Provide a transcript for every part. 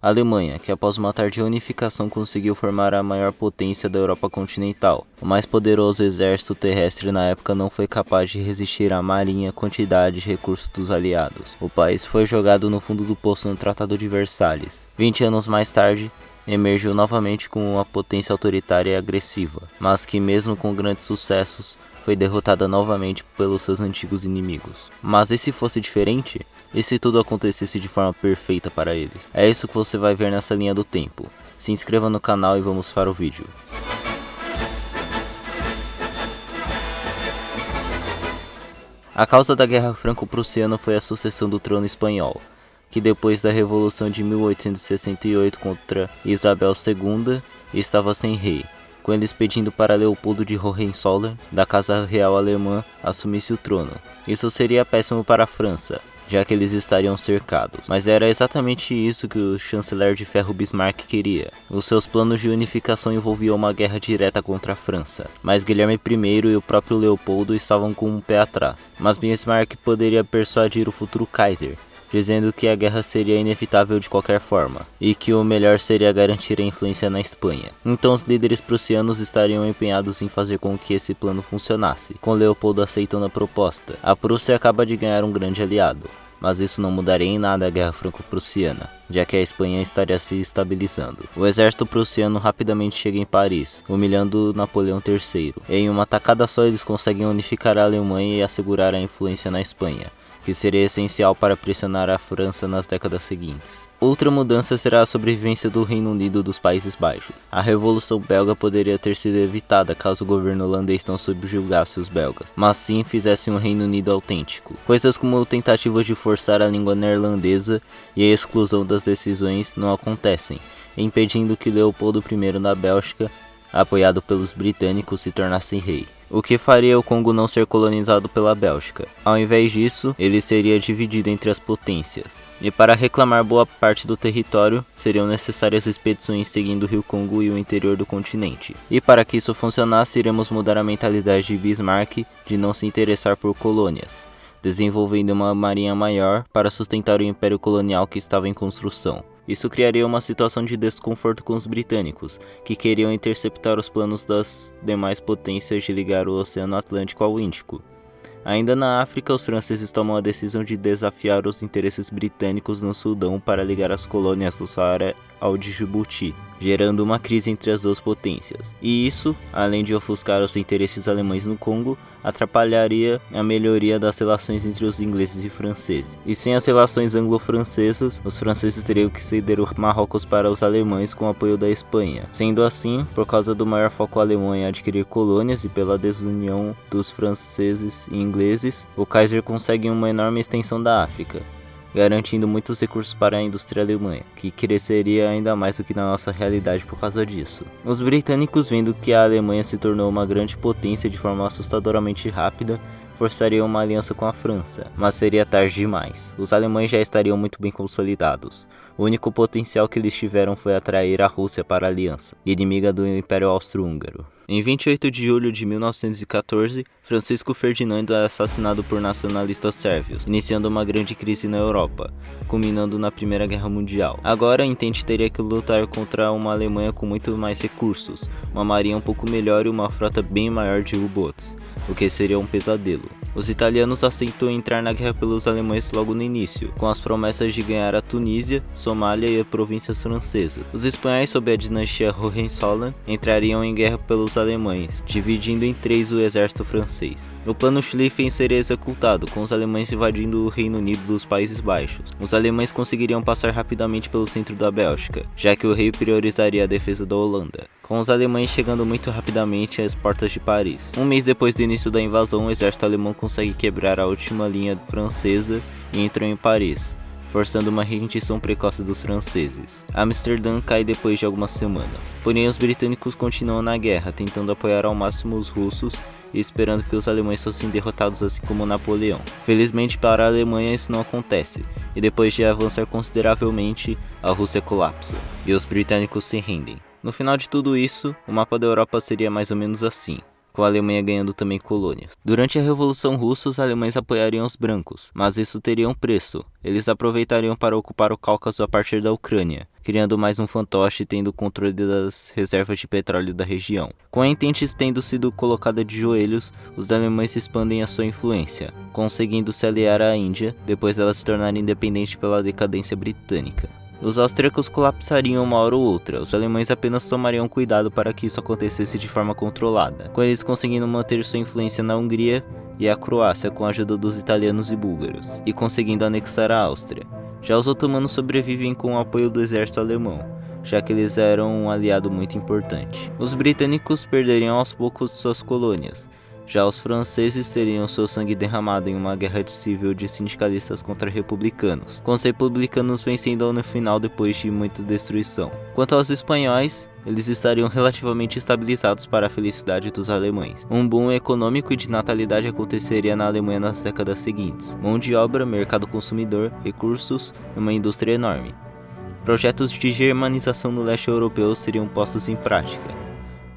A Alemanha, que após uma tardia unificação conseguiu formar a maior potência da Europa continental. O mais poderoso exército terrestre na época não foi capaz de resistir à marinha quantidade de recursos dos aliados. O país foi jogado no fundo do poço no Tratado de Versalhes. 20 anos mais tarde, emergiu novamente com uma potência autoritária e agressiva, mas que mesmo com grandes sucessos, foi derrotada novamente pelos seus antigos inimigos. Mas e se fosse diferente? E se tudo acontecesse de forma perfeita para eles? É isso que você vai ver nessa linha do tempo. Se inscreva no canal e vamos para o vídeo. A causa da Guerra Franco-Prussiana foi a sucessão do trono espanhol, que depois da Revolução de 1868 contra Isabel II estava sem rei, com eles pedindo para Leopoldo de Hohenzollern, da Casa Real Alemã, assumisse o trono. Isso seria péssimo para a França, já que eles estariam cercados. Mas era exatamente isso que o chanceler de ferro Bismarck queria. Os seus planos de unificação envolviam uma guerra direta contra a França, mas Guilherme I e o próprio Leopoldo estavam com um pé atrás. Mas Bismarck poderia persuadir o futuro Kaiser, dizendo que a guerra seria inevitável de qualquer forma, e que o melhor seria garantir a influência na Espanha. Então os líderes prussianos estariam empenhados em fazer com que esse plano funcionasse, com Leopoldo aceitando a proposta. A Prússia acaba de ganhar um grande aliado, mas isso não mudaria em nada a guerra franco-prussiana, já que a Espanha estaria se estabilizando. O exército prussiano rapidamente chega em Paris, humilhando Napoleão III. Em uma tacada só eles conseguem unificar a Alemanha e assegurar a influência na Espanha, que seria essencial para pressionar a França nas décadas seguintes. Outra mudança será a sobrevivência do Reino Unido dos Países Baixos. A Revolução Belga poderia ter sido evitada caso o governo holandês não subjugasse os belgas, mas sim fizesse um Reino Unido autêntico. Coisas como tentativas de forçar a língua neerlandesa e a exclusão das decisões não acontecem, impedindo que Leopoldo I da Bélgica, apoiado pelos britânicos, se tornasse rei, o que faria o Congo não ser colonizado pela Bélgica. Ao invés disso, ele seria dividido entre as potências. E para reclamar boa parte do território, seriam necessárias expedições seguindo o Rio Congo e o interior do continente. E para que isso funcionasse, iremos mudar a mentalidade de Bismarck de não se interessar por colônias, desenvolvendo uma marinha maior para sustentar o império colonial que estava em construção. Isso criaria uma situação de desconforto com os britânicos, que queriam interceptar os planos das demais potências de ligar o Oceano Atlântico ao Índico. Ainda na África, os franceses tomam a decisão de desafiar os interesses britânicos no Sudão para ligar as colônias do Saara ao Djibouti, gerando uma crise entre as duas potências. E isso, além de ofuscar os interesses alemães no Congo, atrapalharia a melhoria das relações entre os ingleses e franceses. E sem as relações anglo-francesas, os franceses teriam que ceder o Marrocos para os alemães com o apoio da Espanha. Sendo assim, por causa do maior foco alemão em adquirir colônias e pela desunião dos franceses e ingleses, o Kaiser consegue uma enorme extensão da África, garantindo muitos recursos para a indústria alemã, que cresceria ainda mais do que na nossa realidade por causa disso. Os britânicos, vendo que a Alemanha se tornou uma grande potência de forma assustadoramente rápida, forçariam uma aliança com a França, mas seria tarde demais. Os alemães já estariam muito bem consolidados. O único potencial que eles tiveram foi atrair a Rússia para a aliança, inimiga do Império Austro-Húngaro. Em 28 de julho de 1914, Francisco Ferdinando é assassinado por nacionalistas sérvios, iniciando uma grande crise na Europa, culminando na Primeira Guerra Mundial. Agora, Entente teria que lutar contra uma Alemanha com muito mais recursos, uma marinha um pouco melhor e uma frota bem maior de U-boats, o que seria um pesadelo. Os italianos aceitou entrar na guerra pelos alemães logo no início, com as promessas de ganhar a Tunísia, Somália e as províncias francesas. Os espanhóis, sob a dinastia Hohenzollern, entrariam em guerra pelos alemães, dividindo em três o exército francês. O plano Schlieffen seria executado, com os alemães invadindo o Reino Unido dos Países Baixos. Os alemães conseguiriam passar rapidamente pelo centro da Bélgica, já que o rei priorizaria a defesa da Holanda, com os alemães chegando muito rapidamente às portas de Paris. Um mês depois do início da invasão, o exército alemão consegue quebrar a última linha francesa e entrou em Paris, forçando uma rendição precoce dos franceses. Amsterdã cai depois de algumas semanas. Porém, os britânicos continuam na guerra, tentando apoiar ao máximo os russos e esperando que os alemães fossem derrotados, assim como Napoleão. Felizmente para a Alemanha isso não acontece, e depois de avançar consideravelmente, a Rússia colapsa, e os britânicos se rendem. No final de tudo isso, o mapa da Europa seria mais ou menos assim. com a Alemanha ganhando também colônias. Durante a Revolução Russa, os alemães apoiariam os brancos, mas isso teria um preço. Eles aproveitariam para ocupar o Cáucaso a partir da Ucrânia, criando mais um fantoche e tendo controle das reservas de petróleo da região. Com a Entente tendo sido colocada de joelhos, os alemães expandem a sua influência, conseguindo se aliar à Índia, depois dela se tornar independente pela decadência britânica. Os austríacos colapsariam uma hora ou outra, os alemães apenas tomariam cuidado para que isso acontecesse de forma controlada, com eles conseguindo manter sua influência na Hungria e a Croácia com a ajuda dos italianos e búlgaros, e conseguindo anexar a Áustria. Já os otomanos sobrevivem com o apoio do exército alemão, já que eles eram um aliado muito importante. Os britânicos perderiam aos poucos suas colônias. Já os franceses teriam seu sangue derramado em uma guerra civil de sindicalistas contra republicanos, com os republicanos vencendo no final depois de muita destruição. Quanto aos espanhóis, eles estariam relativamente estabilizados para a felicidade dos alemães. Um boom econômico e de natalidade aconteceria na Alemanha nas décadas seguintes. Mão de obra, mercado consumidor, recursos e uma indústria enorme. Projetos de germanização no leste europeu seriam postos em prática,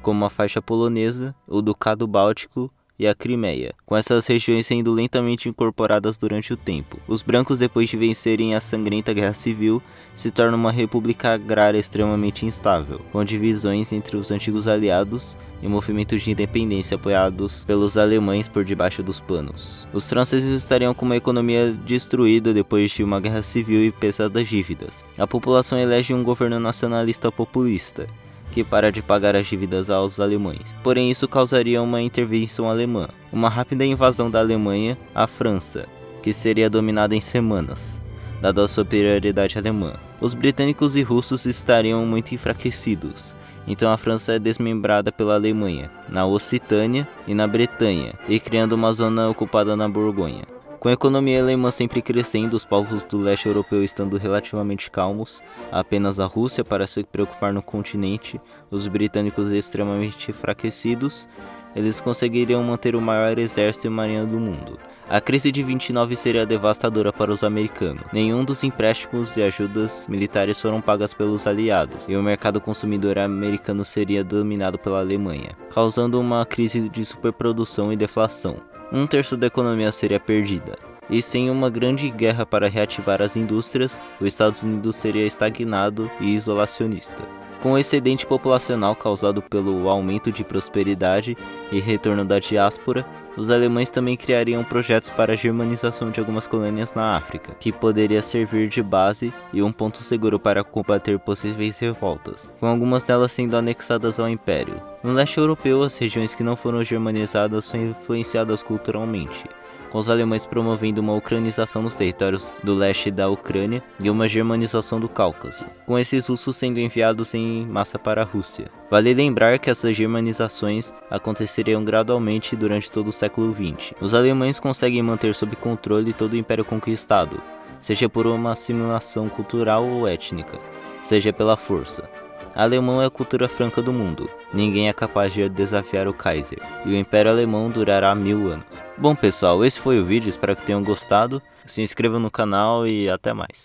como a faixa polonesa, o Ducado Báltico e a Crimeia, com essas regiões sendo lentamente incorporadas durante o tempo. Os brancos, depois de vencerem a sangrenta guerra civil, se tornam uma república agrária extremamente instável, com divisões entre os antigos aliados e movimentos de independência apoiados pelos alemães por debaixo dos panos. Os franceses estariam com uma economia destruída depois de uma guerra civil e pesadas dívidas. A população elege um governo nacionalista populista, que para de pagar as dívidas aos alemães. Porém, isso causaria uma intervenção alemã, uma rápida invasão da Alemanha à França, que seria dominada em semanas, dada a superioridade alemã. Os britânicos e russos estariam muito enfraquecidos, então a França é desmembrada pela Alemanha, na Ocitânia e na Bretanha, e criando uma zona ocupada na Borgonha. Com a economia alemã sempre crescendo, os povos do leste europeu estando relativamente calmos, apenas a Rússia para se preocupar no continente, os britânicos extremamente enfraquecidos, eles conseguiriam manter o maior exército e marinha do mundo. A crise de 29 seria devastadora para os americanos. Nenhum dos empréstimos e ajudas militares foram pagas pelos aliados, e o mercado consumidor americano seria dominado pela Alemanha, causando uma crise de superprodução e deflação. Um terço da economia seria perdida. E sem uma grande guerra para reativar as indústrias, os Estados Unidos seria estagnado e isolacionista. Com o excedente populacional causado pelo aumento de prosperidade e retorno da diáspora, os alemães também criariam projetos para a germanização de algumas colônias na África, que poderia servir de base e um ponto seguro para combater possíveis revoltas, com algumas delas sendo anexadas ao Império. No leste europeu, as regiões que não foram germanizadas são influenciadas culturalmente, com os alemães promovendo uma ucranização nos territórios do leste da Ucrânia e uma germanização do Cáucaso, com esses russos sendo enviados em massa para a Rússia. Vale lembrar que essas germanizações aconteceriam gradualmente durante todo o século XX. Os alemães conseguem manter sob controle todo o império conquistado, seja por uma assimilação cultural ou étnica, seja pela força. Alemão é a cultura franca do mundo, ninguém é capaz de desafiar o Kaiser, e o Império Alemão durará 1000 anos. Bom pessoal, esse foi o vídeo, espero que tenham gostado, se inscrevam no canal e até mais.